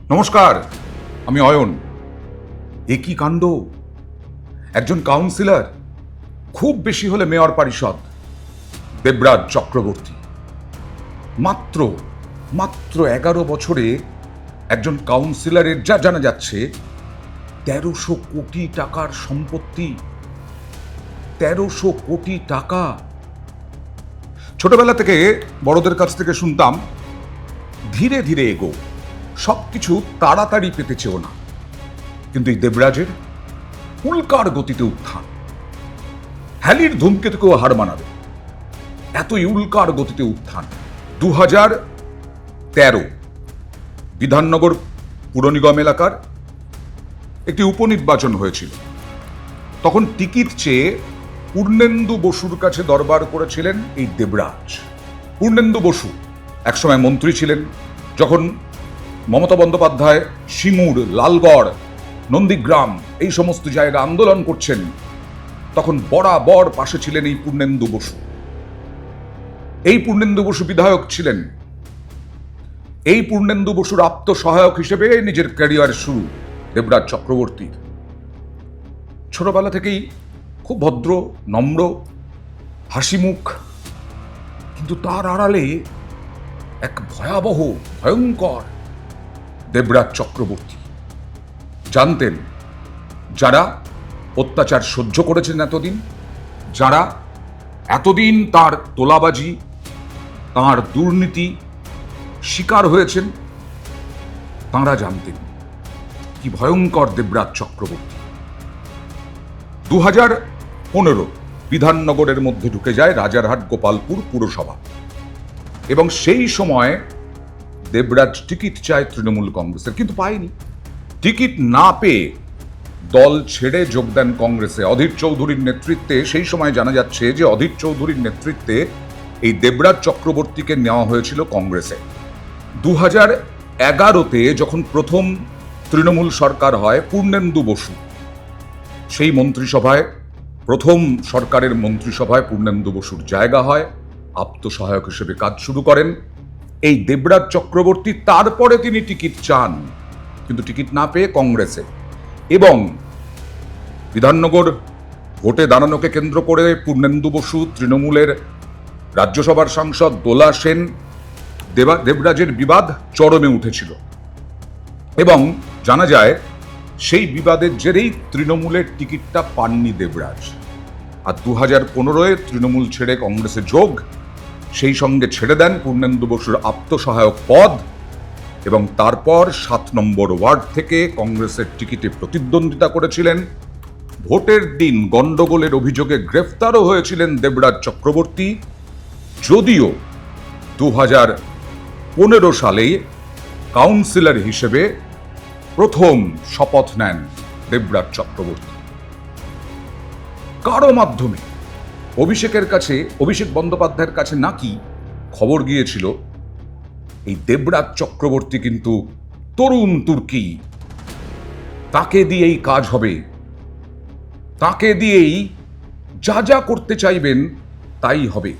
নমস্কার, আমি অয়ন। একই কাণ্ড, একজন কাউন্সিলর, খুব বেশি হলে মেয়র পরিষদ, দেবরাজ চক্রবর্তী মাত্র মাত্র 11 বছরে একজন কাউন্সিলরের যা জানা যাচ্ছে 1300 কোটি টাকার সম্পত্তি। 1300 কোটি টাকা। ছোটবেলা থেকে বড়দের কাছ থেকে শুনতাম, ধীরে ধীরে এগো, সবকিছু তাড়াতাড়ি পেতে চেও না। কিন্তু এই দেবরাজের উল্কার গতিতে উত্থান, হ্যালির ধূমকেতুকেও হার মানাবে, এতই উল্কার গতিতে উত্থান। 2013 বিধাননগর পুর নিগম এলাকার একটি উপনির্বাচন হয়েছিল। তখন টিকিট চেয়ে পূর্ণেন্দু বসুর কাছে দরবার করেছিলেন এই দেবরাজ। পূর্ণেন্দু বসু একসময় মন্ত্রী ছিলেন। যখন মমতা বন্দ্যোপাধ্যায় সিঙ্গুর, লালগড়, নন্দীগ্রাম এই সমস্ত জায়গা আন্দোলন করছেন, তখন বরাবর পাশে ছিলেন এই পূর্ণেন্দু বসু। এই পূর্ণেন্দু বসু বিধায়ক ছিলেন। এই পূর্ণেন্দু বসুর আত্মসহায়ক হিসেবে নিজের ক্যারিয়ার শুরু দেবরাজ চক্রবর্তীর। ছোটবেলা থেকেই খুব ভদ্র, নম্র, হাসিমুখ, কিন্তু তার আড়ালে এক ভয়াবহ, ভয়ঙ্কর দেবরাজ চক্রবর্তী। জানতেন যারা অত্যাচার সহ্য করেছেন এতদিন, যারা এতদিন তার তোলাবাজি, তার দুর্নীতি শিকার হয়েছেন, তাঁরা জানতেন কি ভয়ঙ্কর দেবরাজ চক্রবর্তী। 2015 বিধাননগরের মধ্যে ঢুকে যায় রাজারহাট গোপালপুর পুরসভা, এবং সেই সময় দেবরাজ টিকিট চায় তৃণমূল কংগ্রেসের, কিন্তু পায়নি। টিকিট না পেয়ে দল ছেড়ে যোগ দেন কংগ্রেসে অধীর চৌধুরীর নেতৃত্বে। সেই সময় জানা যাচ্ছে যে অধীর চৌধুরীর নেতৃত্বে এই দেবরাজ চক্রবর্তীকে নেওয়া হয়েছিল কংগ্রেসে। 2011-তে যখন প্রথম তৃণমূল সরকার হয়, পূর্ণেন্দু বসু সেই মন্ত্রিসভায়, প্রথম সরকারের মন্ত্রিসভায় পূর্ণেন্দু বসুর জায়গা হয়, আত্মসহায়ক হিসেবে কাজ শুরু করেন এই দেবরাজ চক্রবর্তী। তারপরে তিনি টিকিট চান, কিন্তু টিকিট না পেয়ে কংগ্রেসে। এবং বিধাননগর ভোটে দাঁড়ানোকে কেন্দ্র করে পূর্ণেন্দু বসু, তৃণমূলের রাজ্যসভার সাংসদ দোলা সেন, দেবরাজের বিবাদ চরমে উঠেছিল। এবং জানা যায় সেই বিবাদের জেরেই তৃণমূলের টিকিটটা পাননি দেবরাজ। আর 2015-এ তৃণমূল ছেড়ে কংগ্রেসে যোগ, সেই সঙ্গে ছেড়ে দেন পূর্ণেন্দু বসুর আত্মসহায়ক পদ, এবং তারপর 7 নম্বর ওয়ার্ড থেকে কংগ্রেসের টিকিটে প্রতিদ্বন্দ্বিতা করেছিলেন। ভোটের দিন গন্ডগোলের অভিযোগে গ্রেফতারও হয়েছিলেন দেবরাজ চক্রবর্তী। যদিও 2015 সালে কাউন্সিলর হিসেবে প্রথম শপথ নেন দেবরাজ চক্রবর্তী। কারো মাধ্যমে অভিষেক বন্দ্যোপাধ্যায়ের কাছে নাকি খবর গিয়েছিল এই দেবরাজ চক্রবর্তী কিন্তু তরুণ তুর্কি, তাকে দিয়েই কাজ হবে, তাকে দিয়েই যা যা করতে চাইবেন তাই হবে।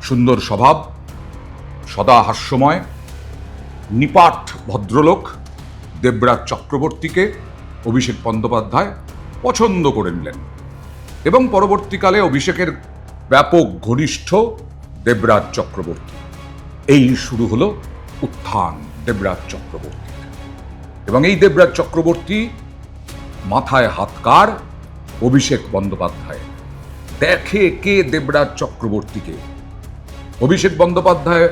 সুন্দর স্বভাব, সদা হাস্যময়, নিপাট ভদ্রলোক দেবরাজ চক্রবর্তীকে অভিষেক বন্দ্যোপাধ্যায় পছন্দ করে নিলেন, এবং পরবর্তীকালে অভিষেকের ব্যাপক ঘনিষ্ঠ দেবরাজ চক্রবর্তী। এই শুরু হলো উত্থান দেবরাজ চক্রবর্তী। এবং এই দেবরাজ চক্রবর্তী মাথায় হাত কার? অভিষেক বন্দ্যোপাধ্যায়। দেখে কে দেবরাজ চক্রবর্তীকে। অভিষেক বন্দ্যোপাধ্যায়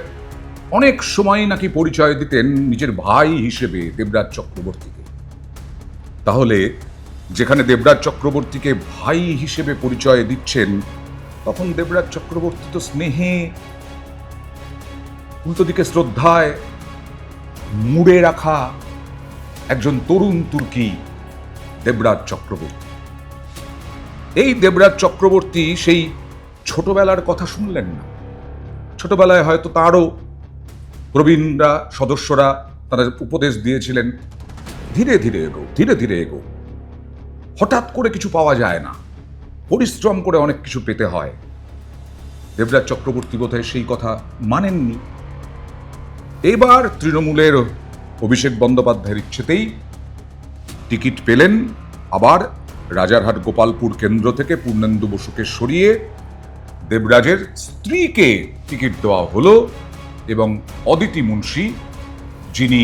অনেক সময় নাকি পরিচয় দিতেন নিজের ভাই হিসেবে দেবরাজ চক্রবর্তীকে। তাহলে যেখানে দেবরাজ চক্রবর্তীকে ভাই হিসেবে পরিচয় দিচ্ছেন, তখন দেবরাজ চক্রবর্তী তো স্নেহে, উল্টো দিকে শ্রদ্ধায় মুড়ে রাখা একজন তরুণ তুর্কি দেবরাজ চক্রবর্তী। এই দেবরাজ চক্রবর্তী সেই ছোটবেলার কথা শুনলেন না। ছোটবেলায় হয়তো তারও প্রবীণরা, সদস্যরা তারা উপদেশ দিয়েছিলেন, ধীরে ধীরে এগো, ধীরে ধীরে এগো, হঠাৎ করে কিছু পাওয়া যায় না, পরিশ্রম করে অনেক কিছু পেতে হয়। দেবরাজ চক্রবর্তী বোধহয় সেই কথা মানেননি। এবার তৃণমূলের অভিষেক বন্দ্যোপাধ্যায়ের ইচ্ছেতেই টিকিট পেলেন। আবার রাজারহাট গোপালপুর কেন্দ্র থেকে পূর্ণেন্দু বসুকে সরিয়ে দেবরাজের স্ত্রীকে টিকিট দেওয়া হলো এবং অদিতি মুন্সি, যিনি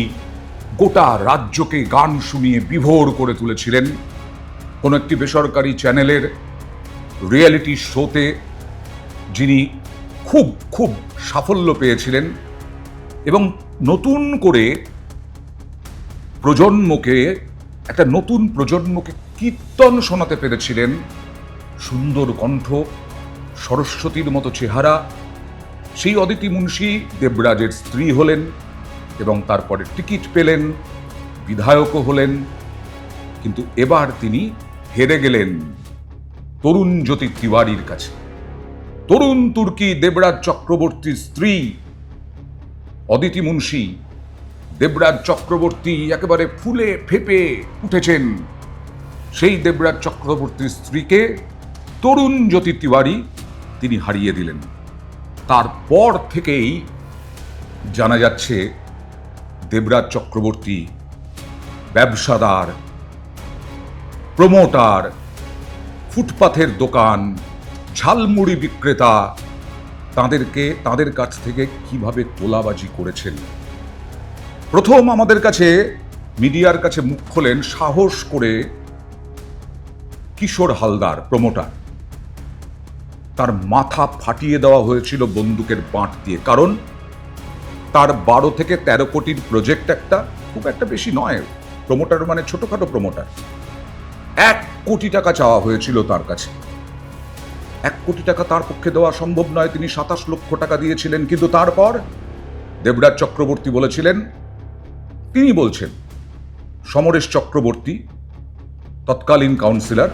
গোটা রাজ্যকে গান শুনিয়ে বিভোর করে তুলেছিলেন, কোনো একটি বেসরকারি চ্যানেলের রিয়েলিটি শোতে যিনি খুব খুব সাফল্য পেয়েছিলেন এবং নতুন করে একটা নতুন প্রজন্মকে কীর্তন শোনাতে পেরেছিলেন। সুন্দর কণ্ঠ, সরস্বতীর মতো চেহারা, সেই অদিতি মুন্সি দেবরাজের স্ত্রী হলেন এবং তারপরে টিকিট পেলেন, বিধায়কও হলেন। কিন্তু এবার তিনি হেরে গেলেন তরুণ জ্যোতি তিওয়ারির কাছে। তরুণ তুর্কি দেবরাজ চক্রবর্তীর স্ত্রী অদিতি মুন্সি, দেবরাজ চক্রবর্তী একেবারে ফুলে ফেপে উঠেছেন। সেই দেবরাজ চক্রবর্তীর স্ত্রীকে তরুণ জ্যোতি তিওয়ারি তিনি হারিয়ে দিলেন। তারপর থেকেই জানা যাচ্ছে দেবরাজ চক্রবর্তী ব্যবসাদার, প্রমোটার, ফুটপাথের দোকান, ঝালমুড়ি বিক্রেতা, তাদের কাছ থেকে কিভাবে তোলাবাজি করেছেন। প্রথম আমাদের কাছে মিডিয়ার কাছে মুখ খোলেন সাহস করে কিশোর হালদার, প্রমোটার। তার মাথা ফাটিয়ে দেওয়া হয়েছিল বন্দুকের বাঁট দিয়ে, কারণ তার 12 থেকে 13 কোটির প্রজেক্ট, খুব একটা বেশি নয়, প্রমোটার মানে ছোটখাটো প্রমোটার। 1 কোটি টাকা চাওয়া হয়েছিল তার কাছে। 1 কোটি টাকা তার পক্ষে দেওয়া সম্ভব নয়, তিনি 27 লক্ষ টাকা দিয়েছিলেন। কিন্তু তারপর দেবরাজ চক্রবর্তী তিনি বলছেন সমরেশ চক্রবর্তী, তৎকালীন কাউন্সিলর,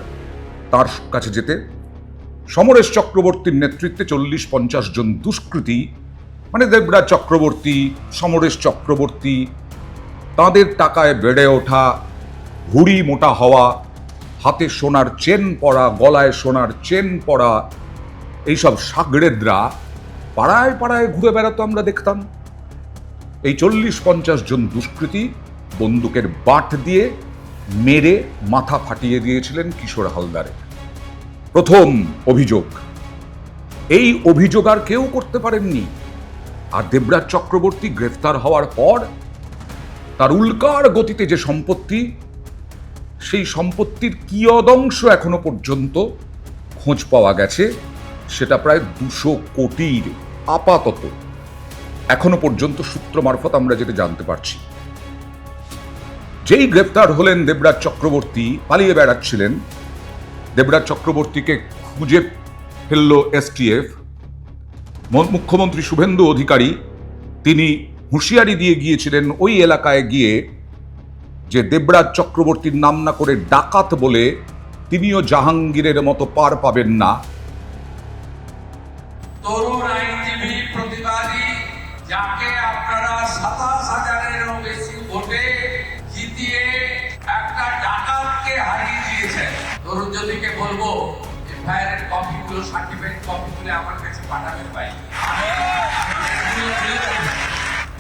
তার কাছে যেতে। সমরেশ চক্রবর্তীর নেতৃত্বে 40-50 জন দুষ্কৃতী, মানে দেবরাজ চক্রবর্তী, সমরেশ চক্রবর্তী, তাদের টাকায় বেড়ে ওঠা, ভুঁড়ি মোটা হওয়া, হাতে সোনার চেন পরা, গলায় সোনার চেন পরা এইসব সাগরেদরা পাড়ায় পাড়ায় ঘুরে বেড়াতো, আমরা দেখতাম। এই 40-50 জন দুষ্কৃতী বন্দুকের বাঁট দিয়ে মেরে মাথা ফাটিয়ে দিয়েছিলেন কিশোর হালদারের। প্রথম অভিযোগ। এই অভিযোগ আর কেউ করতে পারেননি। আর দেবরাজ চক্রবর্তী গ্রেফতার হওয়ার পর তার উল্কার গতিতে যে সম্পত্তি, সেই সম্পত্তির কিয়দংশ এখনো পর্যন্ত খোঁজ পাওয়া গেছে, সেটা প্রায় 200 কোটির আপাতত, এখনো পর্যন্ত সূত্র মারফত আমরা যেটা জানতে পারছি। যেই গ্রেফতার হলেন দেবরাজ চক্রবর্তী, পালিয়ে বেড়াচ্ছিলেন, দেবরাজ চক্রবর্তীকে খুঁজে ফেলল এসটিএফ। মুখ্যমন্ত্রী শুভেন্দু অধিকারী তিনি হুঁশিয়ারি দিয়ে গিয়েছিলেন ওই এলাকায় গিয়ে যে দেবরাজ চক্রবর্তীর নাম না করে ডাকাত বলে তিনিও জাহাঙ্গীরের মতো পার পাবেন না। তরুণ আইনজীবী প্রতিবাদী যাকে আপনারা 27,000-এরও বেশি ভোটে জিতিয়ে একটা ডাকাতকে হারিয়ে দিয়েছেন। তরুণ জ্যোতিকে বলবো এফআইআর কপিগুলো, সার্টিফাইড কপিগুলো আমার কাছে পাঠাবেন ভাই।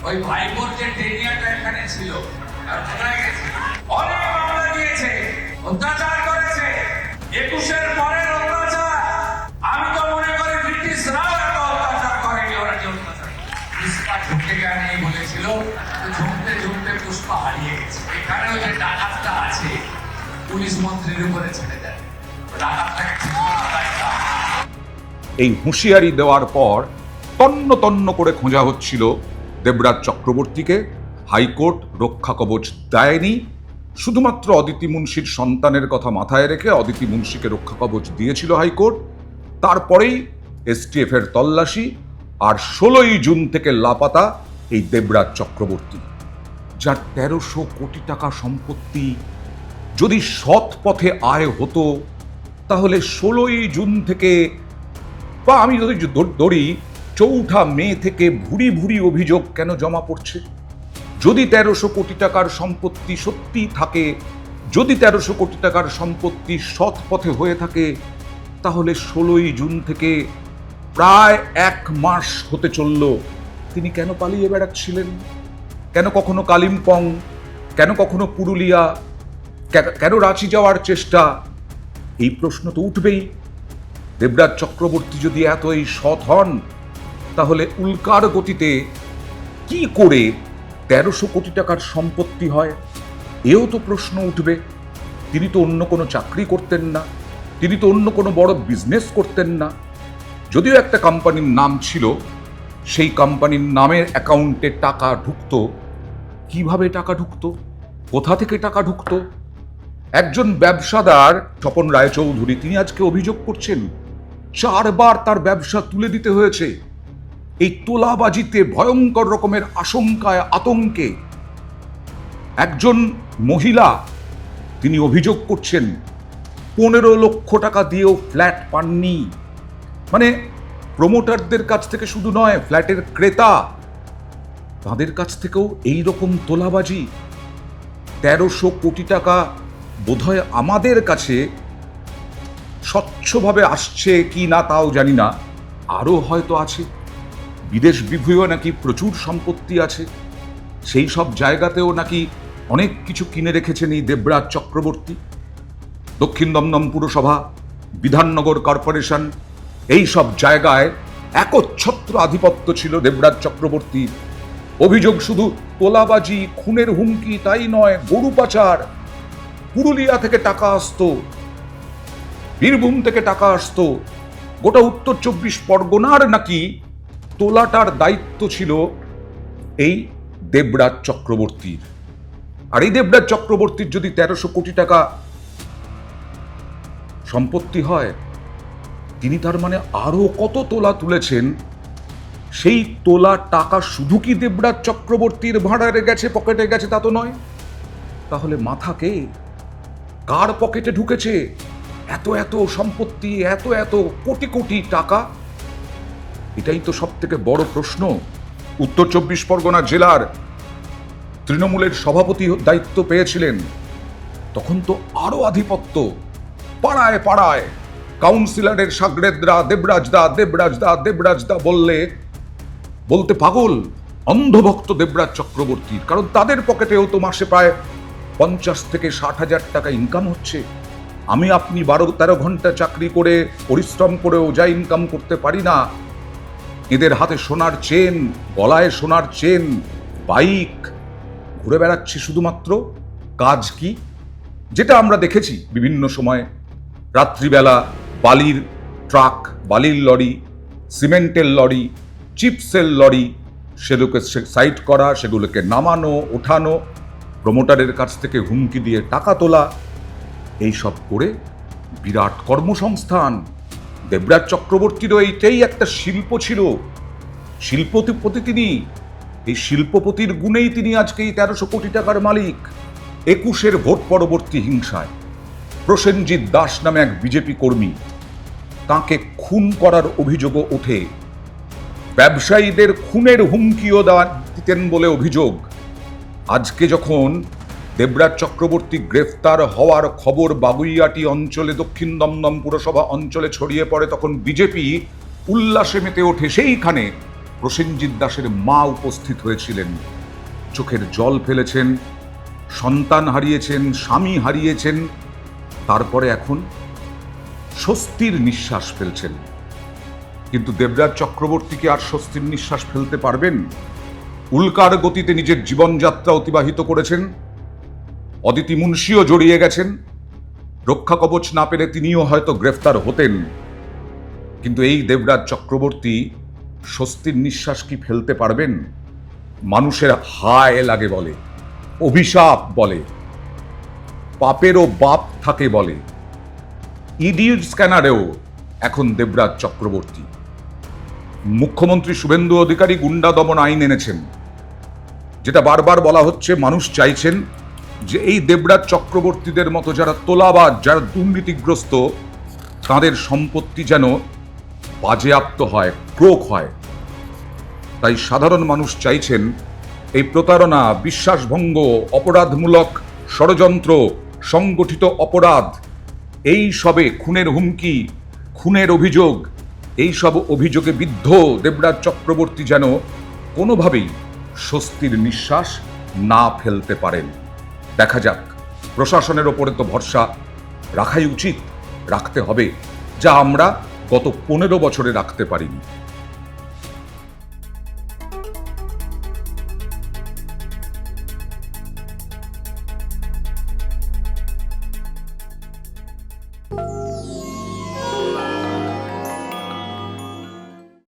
ওই ভাইবোর যে টেনিয়াটা এখানে ছিল আর কোথায় গেছে? অনেক মামলা দিয়েছে, অত্যাচার করেছে, 21-এর পরের অত্যাচার। আমি তো মনে করি ব্রিটিশরাও এত অত্যাচার করেনি, ওরা যে অত্যাচার পুষ্পা ঝুঁকে গেছে বলেছিল, ঝুঁকতে ঝুঁকতে পুষ্পা হারিয়ে গেছে। এখানেও যে ডাকাতটা আছে পুলিশ মন্ত্রীর উপরে ছেড়ে দেয়, ডাকাতটাকে ঠিক করার দায়িত্ব। এই হুঁশিয়ারি দেওয়ার পর তন্ন তন্ন করে খোঁজা হচ্ছিল দেবরাজ চক্রবর্তীকে। হাইকোর্ট রক্ষা কবচ দেয়নি, শুধুমাত্র অদিতি মুন্সির সন্তানের কথা মাথায় রেখে অদিতি মুন্সিকে রক্ষা কবচ দিয়েছিল হাইকোর্ট। তারপরেই এসটিএফ এর তল্লাশি, আর 16ই জুন থেকে লাপাতা এই দেবরাজ চক্রবর্তী, যার 1300 কোটি টাকা সম্পত্তি। যদি সৎ পথে আয় হতো তাহলে 16ই জুন থেকে, বা আমি যদি ধরি 4 মে থেকে ভুরি ভুরি অভিযোগ কেন জমা পড়ছে? যদি 1300 কোটি টাকার সম্পত্তি সত্যি থাকে, যদি 1300 কোটি টাকার সম্পত্তি সৎ পথে হয়ে থাকে, তাহলে 16ই জুন থেকে প্রায় 1 মাস হতে চলল তিনি কেন পালিয়ে বেড়াচ্ছিলেন? কেন কখনো কালিম্পং, কেন কখনো পুরুলিয়া, কেন রাঁচি যাওয়ার চেষ্টা? এই প্রশ্ন তো উঠবেই। দেবরাজ চক্রবর্তী যদি এতই সৎ হন, তাহলে উল্কার গতিতে কি করে ১৩০০ কোটি টাকার সম্পত্তি হয়? এও তো প্রশ্ন উঠবে। তিনি তো অন্য কোনো চাকরি করতেন না, তিনি তো অন্য কোনো বড় বিজনেস করতেন না। যদিও একটা কোম্পানির নাম ছিল, সেই কোম্পানির নামের অ্যাকাউন্টে টাকা ঢুকতো। কিভাবে টাকা ঢুকতো? কোথা থেকে টাকা ঢুকতো? একজন ব্যবসাদার স্বপন রায়চৌধুরী, তিনি আজকে অভিযোগ করছেন 4 বার তার ব্যবসা তুলে দিতে হয়েছে এই তোলাবাজিতে, ভয়ঙ্কর রকমের আশঙ্কায়, আতঙ্কে। একজন মহিলা, তিনি অভিযোগ করছেন 15 লক্ষ টাকা দিয়েও ফ্ল্যাট পাননি। মানে প্রমোটারদের কাছ থেকে শুধু নয়, ফ্ল্যাটের ক্রেতা তাদের কাছ থেকেও এই রকম তোলাবাজি। ১৩০০ কোটি টাকা বোধহয় আমাদের কাছে স্বচ্ছভাবে আসছে কি না তাও জানি না, আরও হয়তো আছে। বিদেশ বিভূঁইও নাকি প্রচুর সম্পত্তি আছে, সেই সব জায়গাতেও নাকি অনেক কিছু কিনে রেখেছেন এই দেবরাজ চক্রবর্তী। দক্ষিণ দমদম পুরসভা, বিধাননগর কর্পোরেশন, এই সব জায়গায় একচ্ছত্র আধিপত্য ছিল দেবরাজ চক্রবর্তীর। অভিযোগ শুধু তোলাবাজি, খুনের হুমকি তাই নয়, গরু পাচার। পুরুলিয়া থেকে টাকা আসতো, বীরভূম থেকে টাকা আসতো, গোটা উত্তর ২৪ পরগনার নাকি তোলাটার দায়িত্ব ছিল এই দেবরাজ চক্রবর্তীর। আর এই দেবরাজ চক্রবর্তীর যদি ১৩০০ কোটি টাকা সম্পত্তি হয়, তিনি তার মানে আরো কত তোলা তুলেছেন। সেই তোলা টাকা শুধু কি দেবরাজ চক্রবর্তীর ভাঁড়ারে গেছে, পকেটে গেছে তা তো নয়। তাহলে মাথা কে? কার পকেটে ঢুকেছে এত এত সম্পত্তি, এত এত কোটি কোটি টাকা? এটাই তো সব থেকে বড় প্রশ্ন। উত্তর ২৪ পরগনা জেলার তৃণমূলের সভাপতি দায়িত্ব পেয়েছিলেন, তখন তো আরো আধিপত্য। পাড়ায় পাড়ায় কাউন্সিলরের সাগরেদরা দেবরাজ দা, দেবরাজ দা, দেবরাজ দা বলতে পাগল, অন্ধভক্ত দেবরাজ চক্রবর্তীর। কারণ তাদের পকেটেও তো মাসে প্রায় ৫০ থেকে ৬০ হাজার টাকা ইনকাম হচ্ছে। আমি আপনি ১২-১৩ ঘন্টা চাকরি করে, পরিশ্রম করেও যা ইনকাম করতে পারি না, এদের হাতে সোনার চেন, গলায় সোনার চেন, বাইক, ঘুরে বেড়াচ্ছে শুধুমাত্র। কাজ কি? যেটা আমরা দেখেছি বিভিন্ন সময়, রাত্রিবেলা বালির ট্রাক, বালির লরি, সিমেন্টের লরি, চিপসের লরি, সেগুলোকে সাইড করা, সেগুলোকে নামানো, ওঠানো, প্রমোটারের কাছ থেকে হুমকি দিয়ে টাকা তোলা, এই সব করে বিরাট কর্মসংস্থান। দেবরাজ চক্রবর্তীরও এইটাই একটা শিল্প ছিল, শিল্পপতি তিনি। এই শিল্পপতির গুণেই তিনি আজকে এই ১৩০০ কোটি টাকার মালিক। ২১-এর ভোট পরবর্তী হিংসায় প্রসেনজিৎ দাস নামে এক বিজেপি কর্মী, তাকে খুন করার অভিযোগও ওঠে। ব্যবসায়ীদের খুনের হুমকিও দিতেন বলে অভিযোগ। আজকে যখন দেবরাজ চক্রবর্তী গ্রেফতার হওয়ার খবর বাগুইয়াটি অঞ্চলে, দক্ষিণ দমদম পুরসভা অঞ্চলে ছড়িয়ে পড়ে, তখন বিজেপি উল্লাসে মেতে ওঠে। সেইখানে প্রসেনজিৎ দাসের মা উপস্থিত হয়েছিলেন, চোখের জল ফেলেছেন, সন্তান হারিয়েছেন, স্বামী হারিয়েছেন, তারপরে এখন স্বস্তির নিঃশ্বাস ফেলছেন। কিন্তু দেবরাজ চক্রবর্তীকে আর স্বস্তির নিঃশ্বাস ফেলতে পারবেন? উল্কার গতিতে নিজের জীবনযাত্রা অতিবাহিত করেছেন, অদিতি মুন্সিও জড়িয়ে গেছেন। রক্ষা কবচ না পেলে তিনিও হয়তো গ্রেফতার হতেন। কিন্তু এই দেবরাজ চক্রবর্তী স্বস্তির নিঃশ্বাস কি ফেলতে পারবেন? মানুষের হায় লাগে বলে, অভিশাপ বলে, পাপেরও বাপ থাকে বলে। ইডি স্ক্যানারেও এখন দেবরাজ চক্রবর্তী। মুখ্যমন্ত্রী শুভেন্দু অধিকারী গুন্ডা দমন আইন এনেছেন, যেটা বারবার বলা হচ্ছে। মানুষ চাইছেন যে এই দেবরাজ চক্রবর্তীদের মতো যারা তোলাবাজ, যারা দুর্নীতিগ্রস্ত, তাদের সম্পত্তি যেন বাজেয়াপ্ত হয়, ক্রোক হয়। তাই সাধারণ মানুষ চাইছেন এই প্রতারণা, বিশ্বাসভঙ্গ, অপরাধমূলক ষড়যন্ত্র, সংগঠিত অপরাধ, এই সবে খুনের হুমকি, খুনের অভিযোগ, এই সব অভিযোগে বিদ্ধ দেবরাজ চক্রবর্তী যেন কোনোভাবেই স্বস্তির নিঃশ্বাস না ফেলতে পারেন। দেখা যাক, প্রশাসনের ওপরে তো ভরসা রাখাই উচিত, রাখতে হবে, যা আমরা গত 15 বছরে রাখতে পারিনি।